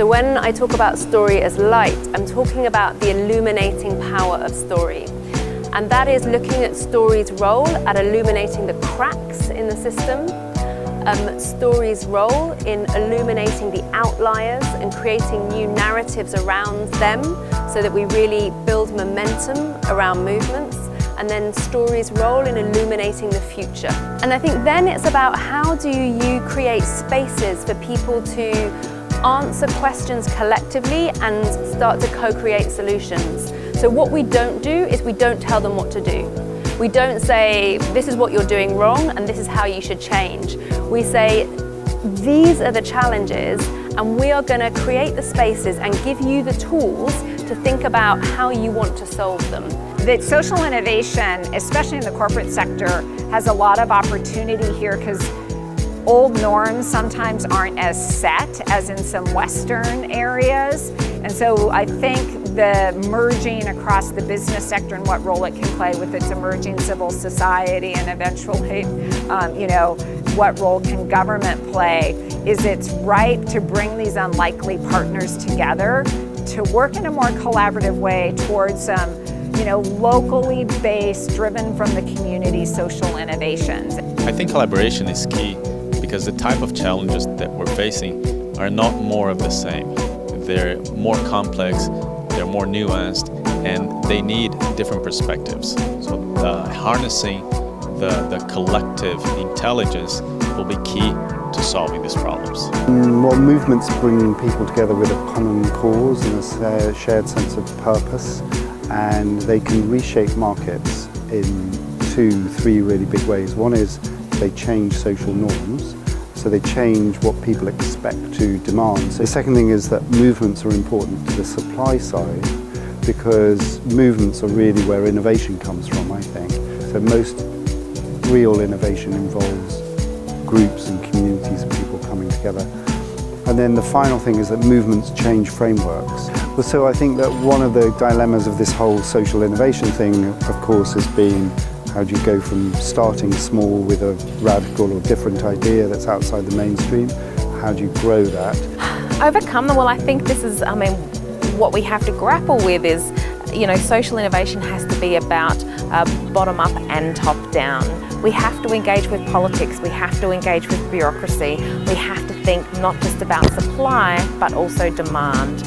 So when I talk about story as light, I'm talking about the illuminating power of story. And that is looking at story's role at illuminating the cracks in the system, story's role in illuminating the outliers and creating new narratives around them so that we really build momentum around movements, and then story's role in illuminating the future. And I think then it's about how do you create spaces for people to answer questions collectively and start to co-create solutions. So what we don't do is we don't tell them what to do. We don't say, this is what you're doing wrong and this is how you should change. We say, these are the challenges and we are going to create the spaces and give you the tools to think about how you want to solve them. That social innovation, especially in the corporate sector, has a lot of opportunity here because old norms sometimes aren't as set as in some Western areas. And so I think the merging across the business sector and what role it can play with its emerging civil society and eventually, what role can government play, is it's right to bring these unlikely partners together to work in a more collaborative way towards locally based, driven from the community social innovations. I think collaboration is key because the type of challenges that we're facing are not more of the same. They're more complex, they're more nuanced, and they need different perspectives. So harnessing the collective intelligence will be key to solving these problems. Well, movements bring people together with a common cause and a shared sense of purpose, and they can reshape markets in 2-3 really big ways. One is they change social norms, so they change what people expect to demand. So the second thing is that movements are important to the supply side because movements are really where innovation comes from, I think. So most real innovation involves groups and communities of people coming together. And then the final thing is that movements change frameworks. So I think that one of the dilemmas of this whole social innovation thing, of course, has been how do you go from starting small with a radical or different idea that's outside the mainstream? How do you grow that? Overcome them. Well, I think this is, what we have to grapple with is, social innovation has to be about bottom up and top down. We have to engage with politics, we have to engage with bureaucracy, we have to think not just about supply, but also demand.